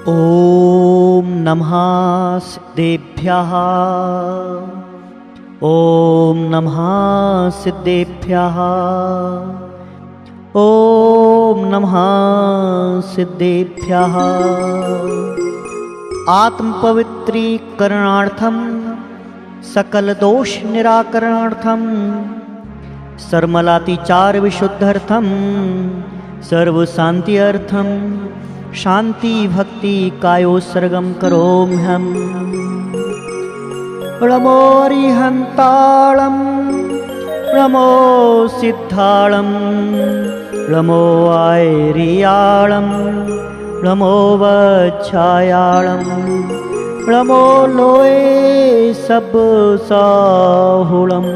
ॐ नमः सिद्धेभ्यः। ॐ नमः सिद्धेभ्यः। ॐ नमः सिद्धेभ्यः। आत्मपवित्रीकरणार्थं सकलदोषनिराकरणार्थं सर्मलातिचारविशुद्ध्यर्थं सर्वशान्त्यर्थं शांति भक्ति कायोत्सर्गं करोम्यहम्। नमो अरिहन्ताळं नमो सिद्धाळं नमो आयर्याळं नमो वच्छायाळं नमो लोये सब साहुळं।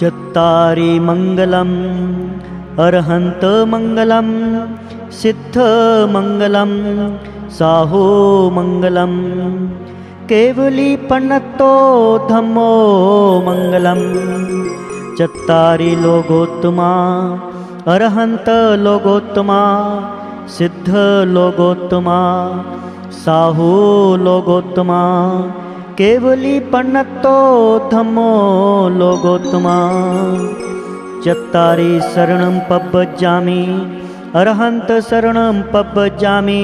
चत्तारि मंगलम् अरहन्त मंगलम् सिद्ध मंगलम साहू मंगलम केवली पन्नतो धम्मो मंगलम। चत्तारि लोगोत्तमा अरहंत लोगोत्तमा सिद्ध लोगोत्तमा साहू लोगोत्तमा केवली पन्नतो धम्मो लोगोत्तमा। चत्तारि शरणं पब्बजामि अरहंत शरणं पब्बजामि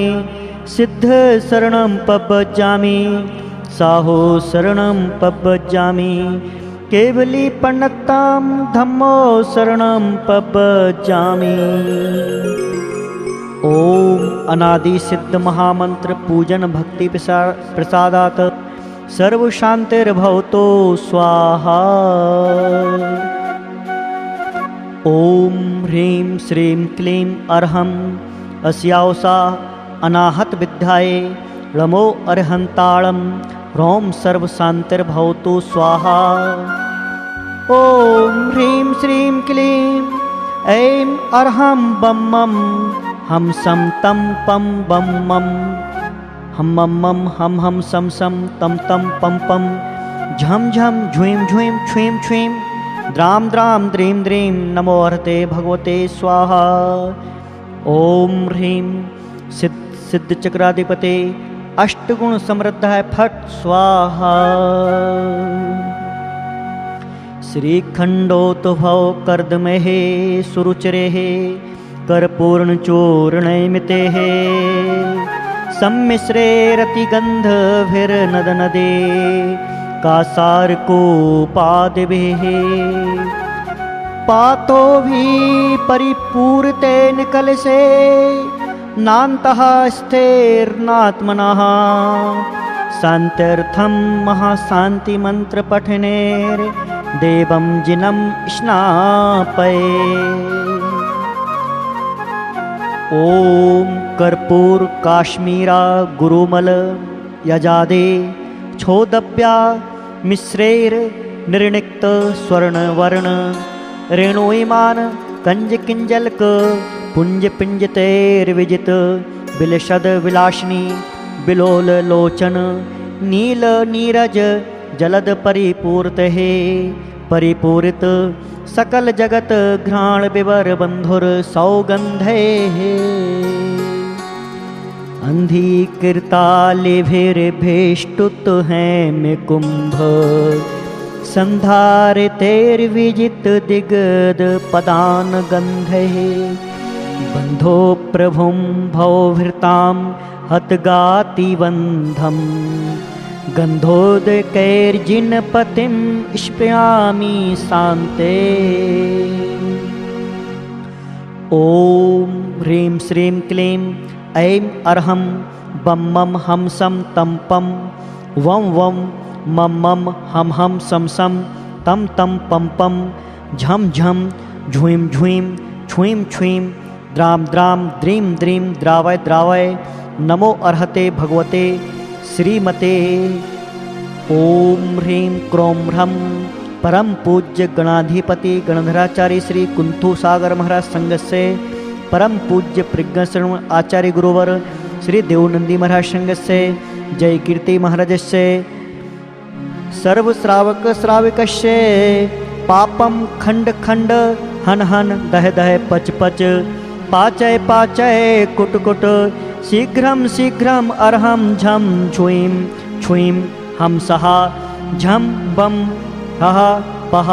सिद्ध शरणं पब्बजामि साहो शरणं पब्बजामि केवली पन्नतां धम्मो शरणं पब्बजामि। ओम अनादि सिद्ध महामंत्र पूजन भक्ति प्रसादात सर्व शांतिर्भवतो स्वाहा। ओम ह्रीं श्रीं क्लीं अर्हं अस्यावसा अनाहत विद्याये रमो अरहंताळं ह्रौं सर्वशान्तिर्भवतु स्वाहा। ओम ह्रीं श्रीं क्लीं ऐं अर्हं बं मं हम सम तम पम बम मम हम मम मम हम हम सम सम तम तम पम पम झम झम झुईं झुईं छुईं छुईं द्राम द्राम द्रीं द्रीं नमो अर्हते भगवते स्वाहा। ओम ह्रीं सिद्ध चक्राधिपते अष्टगुण समृद्धाय फट स्वाहा। श्रीखंडोद्भव कर्दमेहे सुरुचिरेः कर्पूर्णचूर्णैमितेः सम्मिश्रेरतिगन्धभिर्नदनदे कासारकोपादिभिः पातो भी परिपूर्तेन कलशे नान्तः स्थिरनात्मनः शान्त्यर्थं महाशान्तिमन्त्रपठनेर्देवं जिनं स्नापये। ओम कर्पूर काश्मीरा गुरुमल यजादे छोदव्या मिश्रेर निर्णिक्त स्वर्णवर्ण रेणुईमान कंजकिंजलक पुंज पिंजतेर्विजित बिलशद विलासिनी बिलोल लोचन नील नीरज जलद परिपूर्त है परिपूरित सकल जगत घ्राण विवर बंधुर सौगंधे अंधीकृतालिभिर्भेष्टुत हैं में कुंभ संधारितेर्विजित दिगद पदान गंधे बंधो प्रभुं भवभृतां हतगाति बंधम गंधोदकैर्जिनपतिं स्पृहामि शान्ते। ओम ह्रीं श्रीं क्लीं ऐं अर्हं बं मं हम सम तम पम वं वं मम मम हम हम सम सम तम तम पम पम झम झम झुईं झुईं छुईं छुईं द्राम द्राम द्रीं द्रीं द्रावय द्रावय नमो अर्हते भगवते श्रीमते। ओम ह्रीं क्रों ह्रं परम पूज्य गणाधिपति गणधराचार्य श्री कुंथु सागर महाराज संघस्य परम पूज्य प्रज्ञाश्रम आचार्य गुरुवर श्री देवनंदी महाराज संघस्य जय कीर्ति महाराजस्य सर्व श्रावक श्राविकस्य पापम खंड खंड हन हन दह दह पच पच पाचय पाचय कुट कुट शीघ्रं शीघ्रम् अर्हं झं छुईं छुईं हंसः झं बं हः पः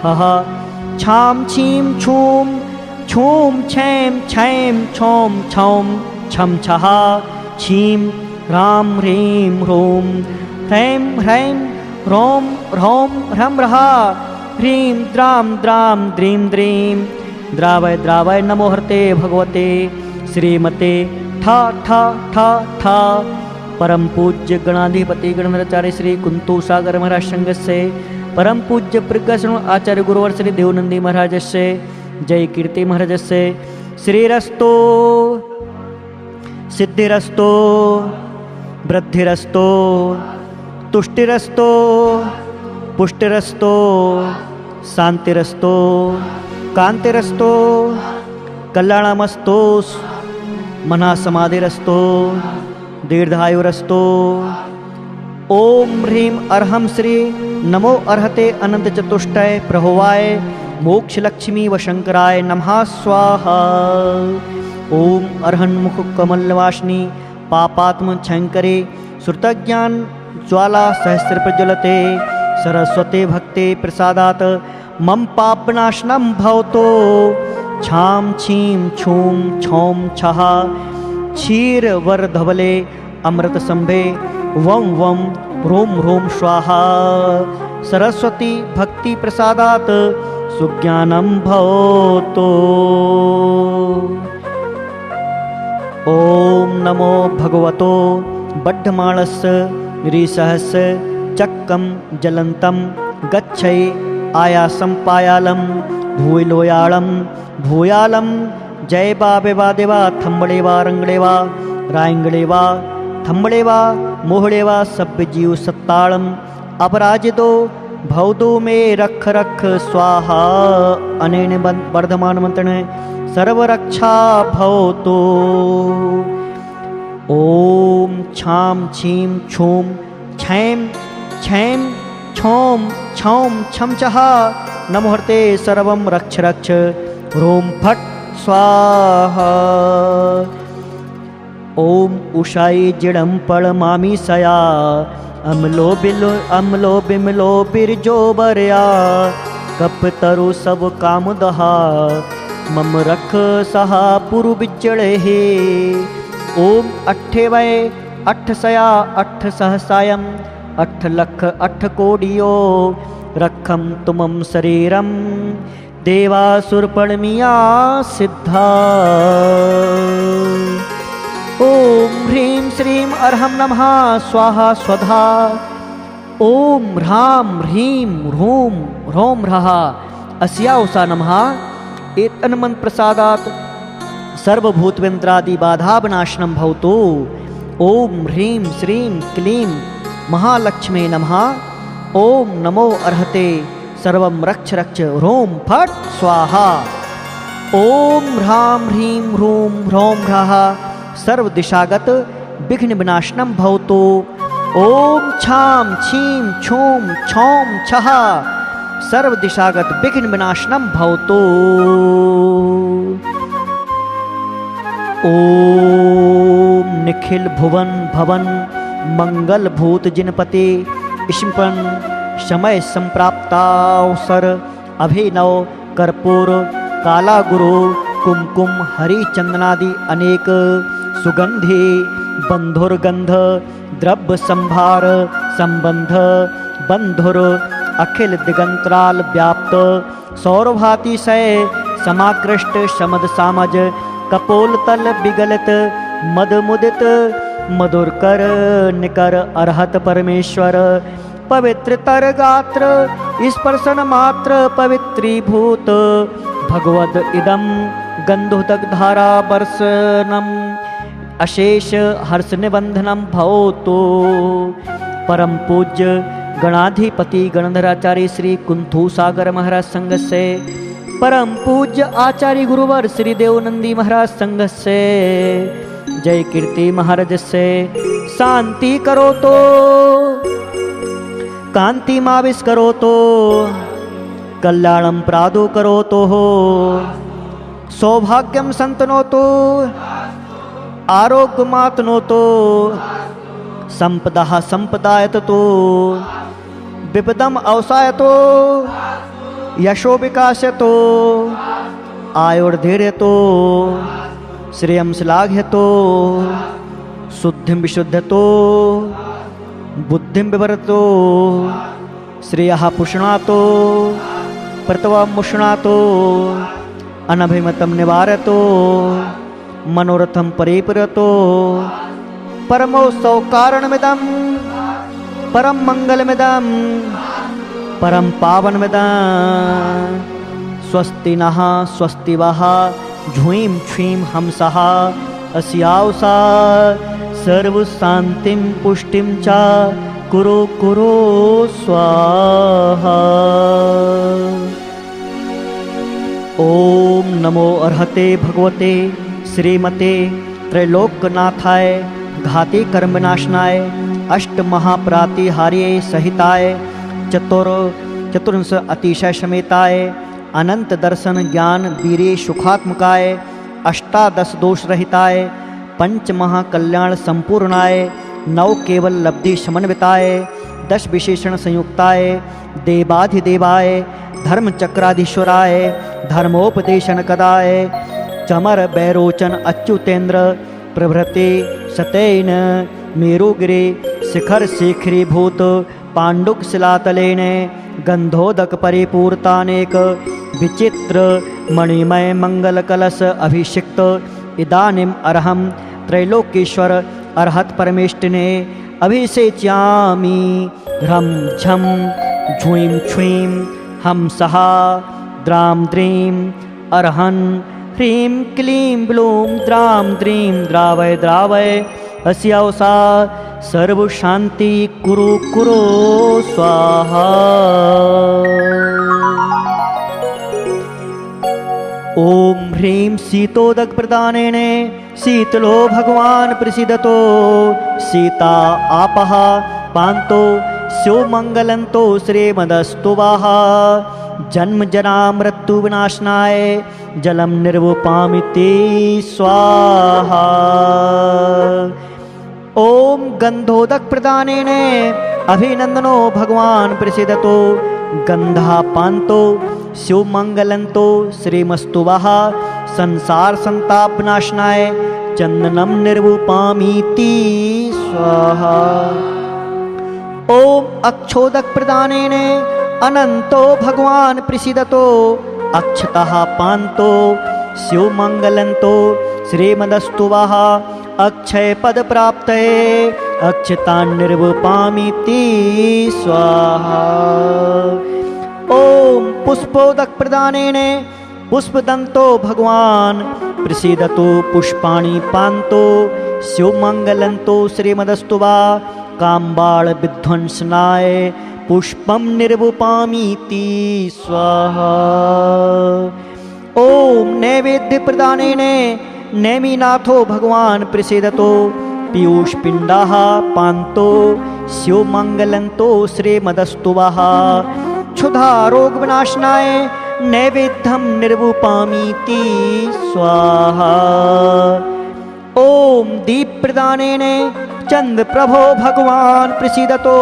हः छां छीं छूं छूं छैं छैं छौं छौं छं छः छीं ह्रां ह्रीं ह्रूं ह्रैं ह्रैं ह्रौं ह्रौं ह्रं ह्रः ह्रीं द्रां द्रां द्रीं द्रीं द्रावय द्रावय नमो हरते भगवते श्रीमते ठा ठा ठा ठा। परम पूज्य गणाधिपति गणधराचार्य श्री कुंतु सागर महाराज संघ से परम पूज्य प्रज्ञाश्रम आचार्य गुरुवर श्री देवनंदी महाराज से जय कीर्ति महाराज से श्रीरस्तो सिद्धिरस्तो वृद्धिरस्तो तुष्टिरस्तो पुष्टिरस्तो शांतिरस्तो कांतिरस्तो कल्याणमस्तो मना समाधिरस्तो दीर्घायुरस्तो। ओम ह्रीं अर्हं श्री नमो अर्हते अनंत चतुष्टय प्रभुवाय मोक्ष लक्ष्मी व शंकराय नमः स्वाहा। ओम अर्हन् मुख कमलवासिनी पापात्म क्षयंकरे श्रुतज्ञान ज्वाला सहस्र प्रज्वलते सरस्वते भक्ते प्रसादात मम पापनाशनम भवतो छां छीं छूं छौं छः क्षीर वर धवले अमृत संभे वं वं ह्रूं ह्रूं स्वाहा सरस्वती भक्ति प्रसादात सुज्ञानम भवतो। ओम नमो भगवतो बद्धमाणस्य ऋसहस्य चक्कं जलन्तं गच्छै आयासं पायालं भूलोयालं भूयालं जय बाबेवा देवा थम्बड़ेवा रंगड़ेवा रायंगड़ेवा थम्बड़ेवा मोहड़ेवा सभ्य जीव सत्ताड़म अपराजितो भवदो में रख रख स्वाहा अनेन वर्धमान मंत्रण सर्वरक्षा भवतो। ओम छां छीं छूं छैं छैं छौं छौं छं छः नमो हरते सर्वं रक्ष रक्ष ह्रूं फट् स्वाहा। ओम उषाई जिडं पड़मामी सया अमलो बिमलो बिरजो बरया कप तरु सब काम दहा मम रख सहा पुरु बिचड़े हे। ओम अट्ठे वय अट्ठ सया अट्ठ सहसायम अट्ठ लख अट्ठ कोडियो रखम तुमम शरीरम देवासुरपणमिया सिद्धा। ओम ह्रीं श्रीं अर्हं नमः स्वाहा स्वधा। ओम ह्रां ह्रीं ह्रूं ह्रौं ह्रः अस्या उषा नमः एतन्मन् प्रसादात् सर्वभूतवेन्द्रादि बाधावनाशनं भवतु। ओम ह्रीं श्रीं क्लीं महालक्ष्मी नमः। ओम नमो अर्हते सर्वं रक्ष रक्ष ह्रूं फट् स्वाहा। ओम ह्रां ह्रीं ह्रूं ह्रौं ह्रः सर्वदिशागत विघ्न विनाशनम भवतो। ओम छां छीं छूं छौं छः सर्वदिशागत विघ्न विनाशनम भवतो। ओम निखिल भुवन भवन मंगल भूत जिनपति स्मृपन समय संप्राप्तावसर अभिनव कर्पूर काला गुरु कुमकुम हरि चंदनादि अनेक सुगंधि बंधुरगंध द्रव्य संभार संबंध बंधुर अखिल दिगंतराल व्याप्त सौरभातिशय समाकृष्ट समद सामज कपोल तल विगलित मद मुदित मधुर कर निकर अर्हत परमेश्वर पवित्र तर गात्र स्पर्शन मात्र पवित्रीभूत भगवद इदम गंधोदक धारा वर्षनम अशेष हर्ष निबंधनम भवतो। परम पूज्य गणाधिपति गणधराचार्य श्री कुंथु सागर महाराज संघ से परम पूज्य आचार्य गुरुवर श्री देवनंदी महाराज संघ से जय कीर्ति महाराज से शांति करो तो कांति माविश करो तो कल्याणम प्रादो करो तो हो सौभाग्यम संतनो तो आरोग्यमातनोतो संपदा संपदायतो विपदम अवसायतो यशो विकासयतो आयुर्धीर्यतो श्रेयं श्लाघ्यतो शुद्धिं विशुद्धतो बुद्धिं विवरतो श्रेयः पुष्णातो प्रतवमुष्णातो अनभिमतं निवारतो मनोरथं परिपूरतो परमो सौकारणमिदं परम मंगलमिदं परम पावनमिदं स्वस्ति नः स्वस्ति वः झूं छ्वीं हमसः अस्यावसा सर्वशान्तिं पुष्टिं च कुरु कुरु स्वाहा। ओम नमो अर्हते भगवते श्रीमते त्रैलोक्यनाथाय घाती कर्मनाशनाय अष्ट महाप्रातिहार्ये सहिताय चतुर्ंश अतिशय समेताय अनंत दर्शन ज्ञान वीरे सुखात्मकाय अष्टादश दोष रहिताय पंच महाकल्याण संपूर्णाय नव केवल लब्धि समन्विताय दश विशेषण संयुक्ताय देवाधिदेवाय धर्म चक्राधीश्वराय धर्मोपदेशन कदाय चमर बैरोचन अच्युतेन्द्र प्रभृते सतेन मेरुगिरे शिखर शिखरीभूत पाण्डुक शिलातलेन गंधोदक परिपूर्तानेक विचित्र मणिमय मंगल कलश अभिषिक्त इदानीम अर्हम त्रैलोकेश्वर अर्हत परमेष्टिने अभिषेच्यामि ह्रम झम झूं छ्वीं हम सहा द्राम द्रीं अर्हन् ह्रीं क्लीं ब्लूं द्रां द्रीं द्रावय द्रावय अस्यावसा सर्व शांति कुरु कुरु स्वाहा। ओम ह्रीं शीतोदक प्रदानेन शीतलो भगवान प्रसीदतो सीता आपः पान्तो शिवमंगलंतो श्रीमदस्तु वाः जन्म जरा मृत्यु विनाशनाय जलम निर्वपामिति स्वाहा। ओम गंधोदक प्रदानेन अभिनंदनो भगवान प्रसीदतो गंधा पान्तो शिवमंगलंतो श्रीमस्तु वाः संसार संताप नाशनाय चंदनम निर्वपामीति स्वाहा। ओम अक्षोदक प्रदानेन अनंतो भगवान प्रसीदतो अक्षतः पान्तो शिवमंगलंतो श्रीमदस्तु वाः अक्षय पद प्राप्तये अक्षतान् निर्वपामीति स्वाहा। ओम पुष्पोदक प्रदानेन पुष्पदंतो भगवान प्रसीदतो पुष्पाणि पान्तो शिवमंगलंतो श्रीमदस्तु वाः काम्बाळ विध्वंसनाय पुष्पं निर्वपामीति स्वाहा। ओम नैवेद्य प्रदानेन नेमिनाथो भगवान प्रसीदतो पीयूष पिंडाः पान्तो शिवमंगलंतो श्रीमदस्तु वाः क्षुधा रोग विनाशनाय नैवेद्यं निर्वपामीति स्वाहा। ओम दीप प्रदानेन चंद्र प्रभो भगवान प्रसीदतो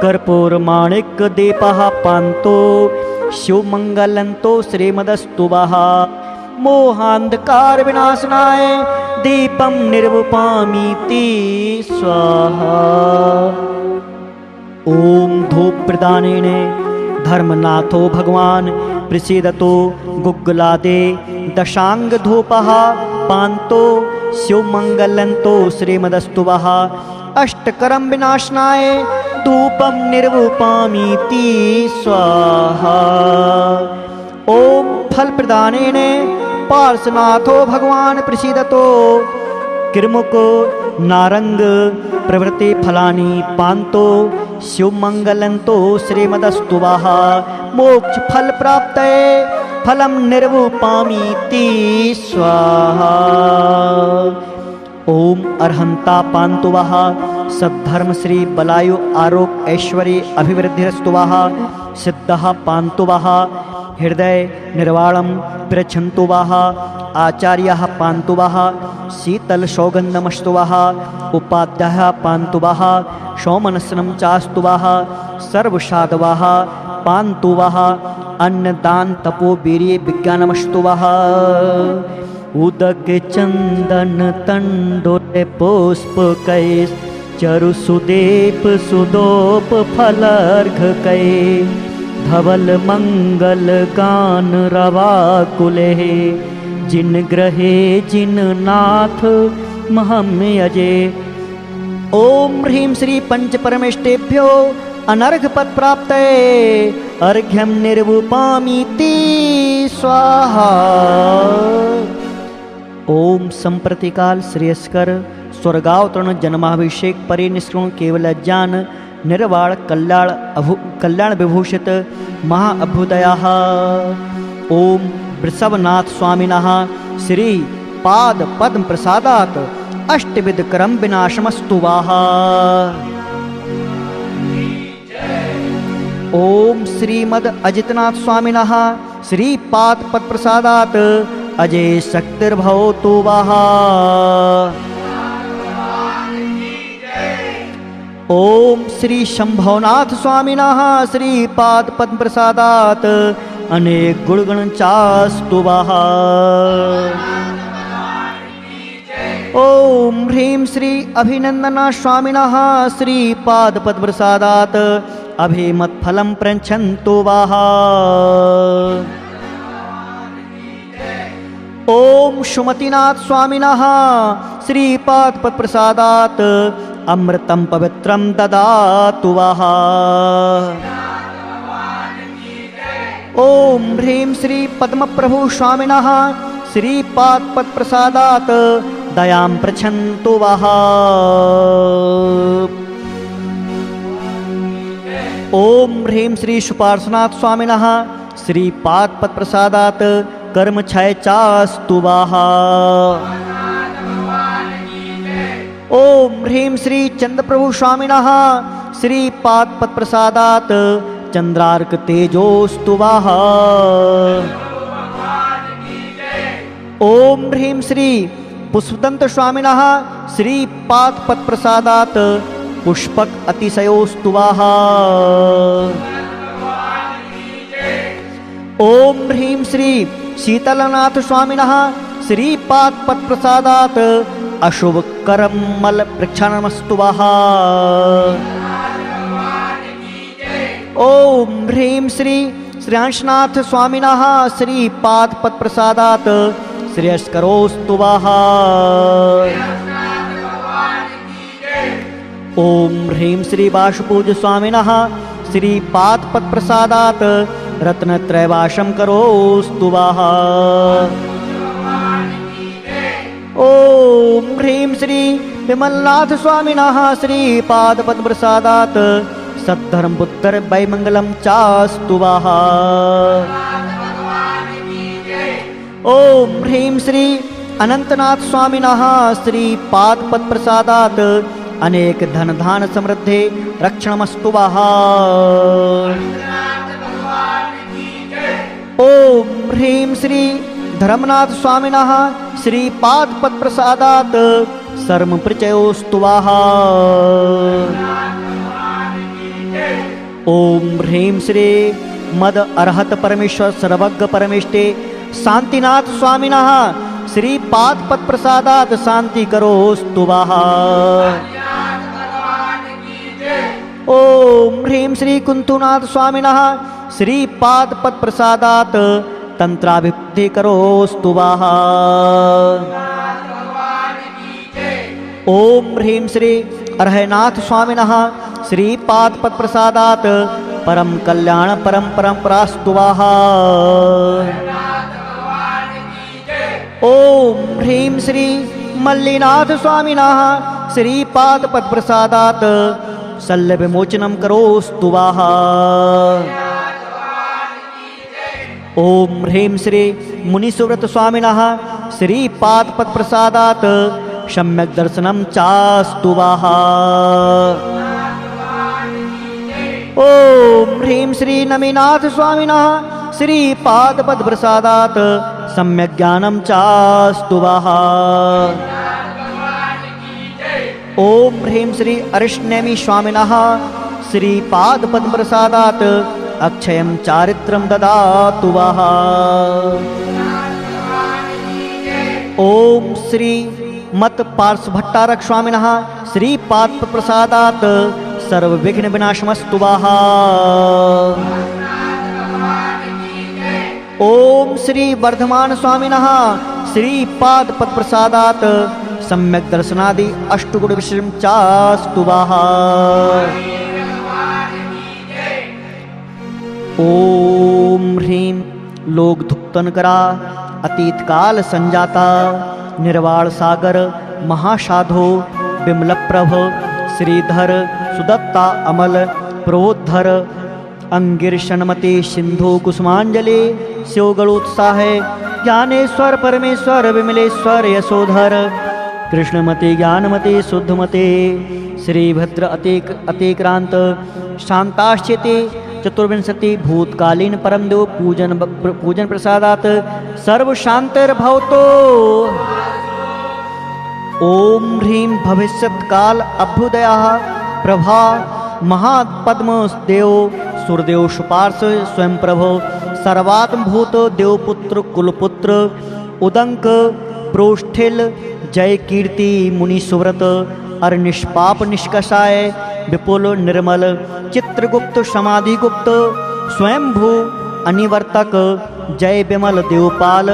कर्पूर माणिक दीपः पान्तो शिवमंगलंतो श्रीमदस्तु वाः मोहांधकार विनाशनाय दीपं निर्वपामीति स्वाहा। ओम धूप प्रदानेन धर्मनाथो भगवान प्रसीदतो गुग्गुलादे दशांग धूपः पान्तो शिवमंगलंतो श्रीमदस्तु वाः अष्टकरम विनाशनाय धूपं निर्वपामीति स्वाहा। ओम फल प्रदानेन पार्श्वनाथो भगवान प्रसीदतो किर्मुको नारंग प्रभृति फलानि पान्तो शिवमंगलंतो श्रीमदस्तु वाः मोक्ष फल प्राप्तये फलं निर्वपामीति स्वाहा। ओम अर्हंता पान्तु वाः सद्धर्म श्री बलायु आरोग्य ऐश्वर्य अभिवृद्धिरस्तु वः सिद्धः पान्तु वः हृदय निर्वाणं प्रच्छन्तु वः आचार्यः पान्तु वः शीतल सौगन्धमस्तु वः उपाध्यायः पान्तु वः सौमनस्सनं चास्तु वः सर्वसाधवः पान्तु वः अन्नदान तपो वीर्य विज्ञानमस्तु वः उदक चंदन तंडोले पुष्प कैस चरु सुदेप सुदोप फलर्घ कै धवल मंगल गान रवा कुले जिन ग्रहे जिन नाथ महम अजे। ओम ह्रीं श्री पंच परमेष्टेभ्यो अनर्घ पद प्राप्त अर्घ्यम निर्वुपामीति स्वाहा। ओम संप्रतिकाल श्रेयस्कर स्वर्गावतरण जन्माभिषेक परिनिष्कृण केवल ज्ञान निर्वाण कल्याण विभूषित महाअभ्युदयाः। ओम वृषभनाथ स्वामिनः श्री पाद पद्म प्रसादात अष्टविध कर्म विनाशमस्तु वाः। ओम श्रीमद अजितनाथ स्वामिनः श्री पाद पद प्रसादात अजय शक्तिर्भवतु वः। ओम श्री शंभवनाथ स्वामिनः श्री पाद पद्म प्रसादात अनेक गुणगण चास्तु वः। ओम ह्रीं श्री अभिनंदना स्वामिनः श्री पाद पद्म प्रसादात अभिमत फलम प्रच्छन्तु वः। ओम सुमतिनाथ स्वामिनः श्री पाद पद प्रसादात अमृतम पवित्रम ददातु वः। ओम ह्रीं श्री पद्म प्रभु स्वामिनः श्री पाद पद प्रसादात दयां प्रच्छन्तु वः। ओम ह्रीं श्री सुपार्श्वनाथ स्वामिनः श्री पाद पद प्रसादात कर्म क्षय चास्तु वः। ओम ह्रीं श्री चंद्र प्रभु स्वामिनः श्री पाद पद प्रसादात चंद्रार्क तेजोस्तु वः। ओम ह्रीं श्री पुष्पदंत स्वामिनः श्री पाद पद प्रसादात पुष्पक अतिशयोस्तु वः। ओम ह्रीं श्री शीतलनाथ स्वामिनः श्री पाद पद प्रसादात अशुभ कर्म मल प्रक्षालनमस्तु वः। ओम ह्रीं श्री श्रेयांशनाथ स्वामिनः श्री पाद पद प्रसादात श्रेयस्करोस्तु वः। ओम ह्रीं श्री वासुपूज स्वामिनः श्री पाद पद प्रसादात रत्नत्रयवासं करोस्तु वः। ओम ह्रीं श्री विमलनाथ स्वामिनः श्री पाद पद्म प्रसादात सद्धर्म पुत्र वैमंगलम चास्तु वः। ओम ह्रीं श्री अनंतनाथ स्वामिनः श्री पाद पद प्रसादात अनेक धन धान समृद्धि रक्षणमस्तु वः। ओम ह्रीं श्री धर्मनाथ स्वामिनः श्री पाद पद प्रसादात सर्व प्रचयोस्तु वः। ओम ह्रीं श्री मद अर्हत परमेश्वर सर्वज्ञ परमेष्टे शांतिनाथ स्वामिनः श्री पाद पद प्रसादात शांति करोस्तु वः। ओम ह्रीं श्री कुंतुनाथ स्वामिनः श्री पाद पद प्रसादात तंत्राभिवृद्धि करोस्तु वः। ओम ह्रीं श्री अर्हनाथ स्वामिनः श्री पाद पद प्रसादात परम कल्याण परम परंपरास्तु वः। ओम ह्रीं श्री मल्लिनाथ स्वामिनः श्री पाद पद प्रसादात शल्य विमोचनं करोस्तु वः। ओम ह्रीं श्री मुनिसुव्रत स्वामिनः श्री पाद पद प्रसादात सम्यक् दर्शनं चास्तु वः। ॐ ह्रीं श्री नमिनाथ स्वामिनः श्रीपादपद्मप्रसादात् सम्यक् ज्ञानं चास्तु वः। ॐ ह्रीं श्री अरिष्णेमि स्वामिनः श्रीपादपद्मप्रसादात् अक्षयं चारित्रं ददातु वः। ॐ श्री मत पार्श्वभट्टारक स्वामिनः श्रीपादप्रसादात् सर्वविघ्नविनाशमस्तु वः। ॐ श्री वर्धमान स्वामिनः श्रीपादपद्मप्रसादात् सम्यक् दर्शनादि अष्टगुणविशेषं चास्तु वः। ॐ ह्रीं लोकधुक्तनकरा अतीतकाल संजाता निर्वाण सागर महासाधो विमलप्रभ श्रीधर सुदत्ता अमल प्रोद्धर अंगिरशनमते सिंधु कुसुमांजलि शिवगणोत्साह ज्ञानेश्वर परमेश्वर विमलेश्वर यशोधर कृष्णमते ज्ञानमते शुद्धमते श्रीभद्र अतिक्रांत शांताश्चेते चतुर्विंशति भूतकालीन परमदेव पूजन प्रसादात् सर्वशांतिर्भवतो। ओम ह्रीं भविष्यत्काल अभ्युदयः प्रभा महापद्मदेव सूर्यदेव सुपार्श स्वयं प्रभो सर्वात्मभूत देवपुत्र कुलपुत्र उदंक प्रोष्ठिल जय कीर्ति मुनि सुव्रत अर निष्पाप निष्कषाय विपुल निर्मल चित्रगुप्त समाधिगुप्त स्वयंभू अनिवर्तक जय विमल देवपाल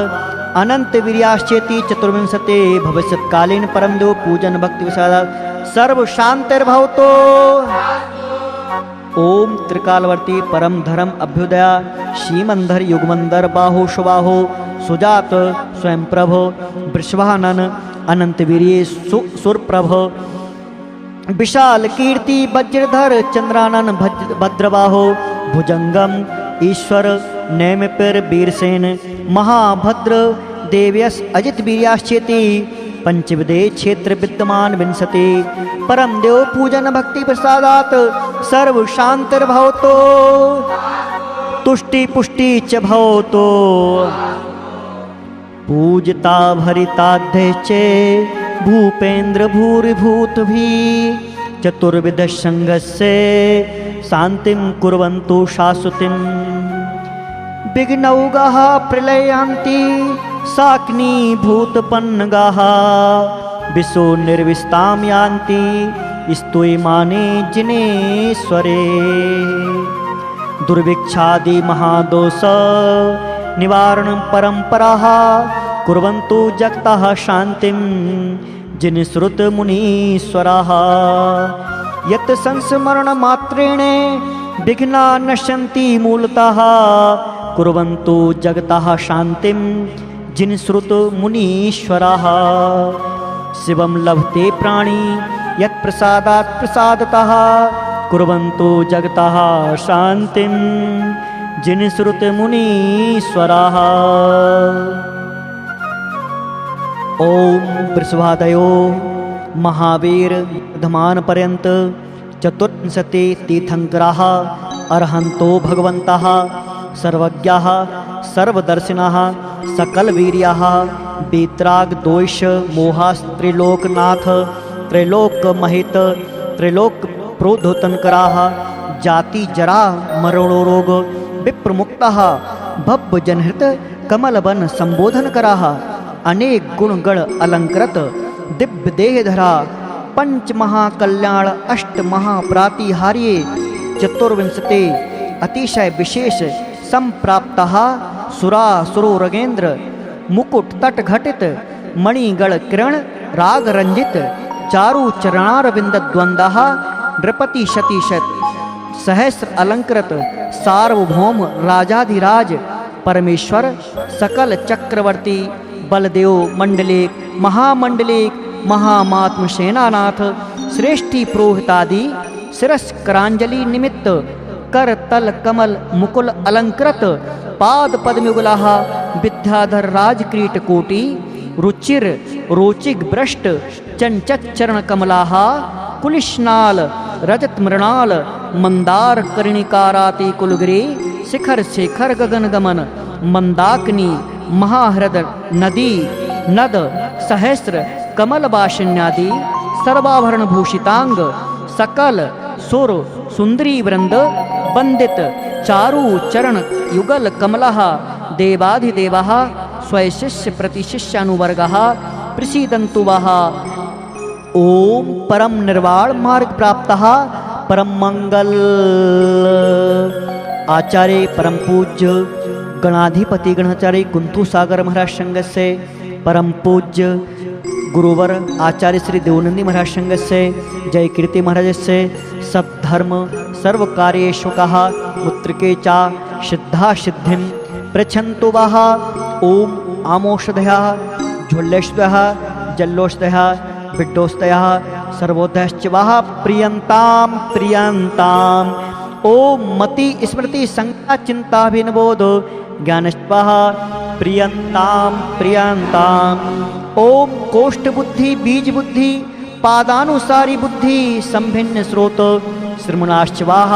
अनंत वीर्याश्चेति चतुर्विंशते भविष्यत्कालीन परमदेव पूजन भक्ति विषाद सर्व शांतिर्भवतो। ओम त्रिकालवर्ती परम धर्म अभ्युदया श्रीमंधर युगमंदर बाहो सुबाहो सुजात स्वयं प्रभो वृषभानन अनंत वीर्ये सुरप्रभ विशाल कीर्ति वज्रधर चंद्रानन भद्रबाहो भुजंगम ईश्वर नैमिपर वीरसेन महाभद्र देव्यस अजित वीर्याश्चेति पंचविदे क्षेत्र विद्यमान विंशति परम देव पूजन भक्ति प्रसादात् सर्व शांतिर्भवतो तुष्टि पुष्टि च भवतो। पूजता भरिताध्ये चे भूपेन्द्र भूरिभूतभि चतुर्विध संगस्य शांतिं कुर्वन्तु शाश्वतीम् विघ्नौघाः प्रलयान्ति साग्निभूतपन्नगाः विशो निर्विस्तां यान्ति स्तूयमाने जिनेश्वरे दुर्भिक्षादि महादोष निवारण परंपराः कुर्वन्तु जगतः शान्तिं जिनश्रुत मुनीश्वराः यत् संस्मरण मात्रेण विघ्ना नश्यन्ति मूलतः कुर्वन्तु जगतः शान्तिं जिनश्रुत मुनीश्वराः शिवं लभते प्राणी यत् प्रसादात् प्रसादतः कुर्वन्तु जगतः शान्तिं जिनश्रुत मुनीश्वराः। ओम वृषभादयो महावीर धमान पर्यंत चतुर्विंशति तीर्थंकराः अर्हन्तो भगवन्तः सर्वज्ञाः सर्वदर्शिनः सकलवीर्याः वीतराग दोष मोहास्त्रिलोकनाथ त्रैलोकमहित त्रैलोक प्रोद्धोतनकराः जाति जरा मरणोरोग विप्रमुक्ताः भवजनहृत कमलवन संबोधनकराः अनेक गुणगण अलंकृत दिव्य देहधरा पंच महाकल्याण अष्ट महाप्रातिहार्ये चतुर्विंशते अतिशय विशेष संप्राप्तः सुरासुरोरगेन्द्र मुकुट तट घटित मणिगण किरण राग रंजित चारु चरणारविंद द्वंदः नृपति शतिशत सहस्र अलंकृत सार्वभौम राजाधिराज परमेश्वर सकल चक्रवर्ती बलदेव मंडलिक महामंडलिक महामात्म सेनानाथ श्रेष्ठी पुरोहितादि शिरस्करांजलि निमित्त कर तल कमल मुकुल अलंकृत पाद पद्मयुगलाः विद्याधर राजक्रीट कोटि रुचिर रोचिक भ्रष्ट चञ्चरणकमलाः कुलिश्नाल रजत मृणाल मंदार कर्णिकाराति कुलगिरी शिखर शेखर गगन गमन मंदाकिनी महाह्रद नदी नद सहस्र कमल बाशिन्यादि सर्वाभरण भूषितांग सकल सुर सुंदरी वृंद वंदित चारु चरण युगल कमलः देवाधिदेवः स्वशिष्य प्रतिशिष्यानुवर्गः प्रसीदन्तु वः। ओम परम निर्वाण मार्ग प्राप्तः परम मंगल। आचार्य परम पूज्य गणाधिपति गणाचार्य कुंथु सागर महाराज संघ से परम पूज्य गुरुवर आचार्य श्री देवनंदी महाराज संघ से जय कीर्ति महाराज से सब धर्म सर्व कार्येषु कहा मुत्रिके चा सिद्धा सिद्धिम प्रछन्तु वः। ओम आमोषधयः ज्वल्लेष्वः जल्लोष्धयः विड्डोस्तयः सर्वोदयश्च वः प्रियन्तां प्रियन्ताम्। ओम मति स्मृति संख्या चिंताभिनवोध ज्ञानस्वः प्रियन्तां प्रियन्ताम्। ओम कोष्ठ बुद्धि बीज बुद्धि पादानुसारी बुद्धि संभिन्न स्रोत श्रमणाश्चवाः।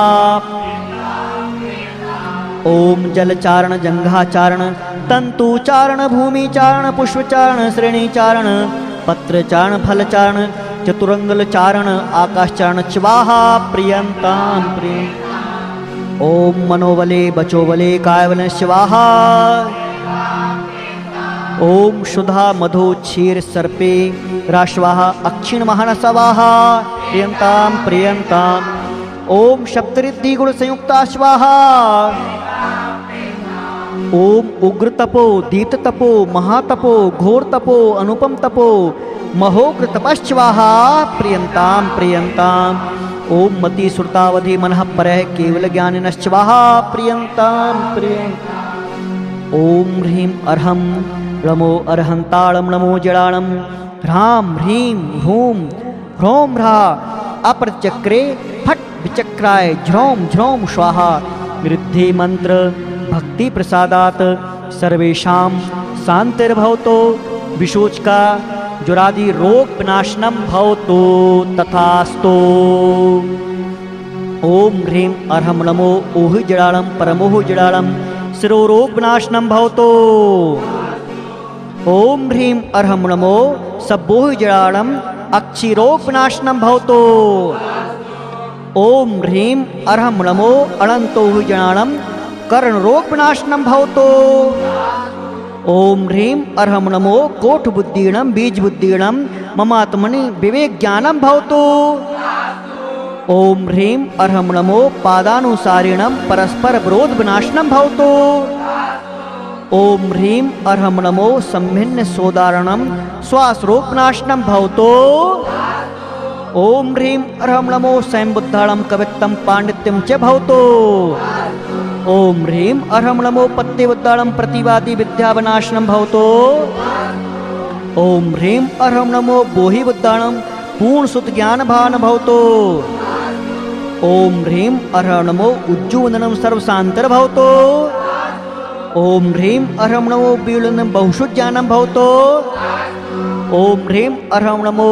ओम जलचारण जंघाचारण तंतुचारण भूमिचारण पुष्पचारण श्रेणीचारण पत्रचारण फलचारण चतुरंगल चारण आकाशचारण स्वाहा प्रियंतां प्रिय। ओम मनोबले बचोबले कायबले स्वाहा। ओम सुधा मधु क्षीर सर्पे राश्वाहा अक्षिण महानसवाहा प्रियंतां प्रियंताम्। ओम सप्तरिद्धि गुण संयुक्ता स्वाहा। ओम उग्र तपो दीत तपो महातपो घोर तपो अनुपम तपो महोग्र तपस्वाहा प्रियंतां प्रियंताम्। ओम मति सुरतावधि मनः परः केवल ज्ञानिनश्चवाहा प्रियंतां प्रियंताम्। ओम ह्रीं अर्हं नमो अर्हन्ताळं नमो जडाळं ह्रां ह्रीं ह्रूं ह्रौं ह्रा अपरचक्रे फट् विचक्राय झ्रौं झ्रौं स्वाहा। वृद्धि मंत्र भक्ति प्रसादात सर्वेषां शांतिर्भवतो विशोचका जुरादि रोग विनाशनम भवतो तथास्तु। ओम ह्रीं अर्हं नमो ओहि जडालं परमोह जडालं शिरोरोग विनाशनम भवतो। ओम ह्रीं अर्हं नमो सब्बोह जडालं अक्षिरोग विनाशनम भवतो। ओम ह्रीं अर्हं नमो अनंतोह जडालं कर्ण रोग विनाशनम भवतो। ओम ह्रीं अर्हं नमो कोठ बुद्धीणं बीज बुद्धीणं ममात्मनि विवेक ज्ञानं भवतो। ओम ह्रीं अर्हं नमो पादानुसारिणं परस्पर विरोध विनाशनम भवतो। ओम ह्रीं अर्हं नमो संभिन्न सोदारणं श्वास रोग विनाशनम भवतो। ओम ह्रीं अर्हं नमो स्वयं बुद्धाणं कवित्तं पांडित्यं च भवतो। ओम ह्रीं अर्हं नमो पत्तेवद्दाळं प्रतिवादी विद्यावनाशनं भवतो। ओम ह्रीं अर्हं नमो बोहिवद्दाळं पूर्णसुत ज्ञानभान भवतो। ओम ह्रीं अर्हं नमो उज्जूवदनं सर्वशान्तर्भवतो। ओम ह्रीं अर्हं नमो बीळनं बहुशुज्ञानं भवतो। ओम ह्रीं अर्हं नमो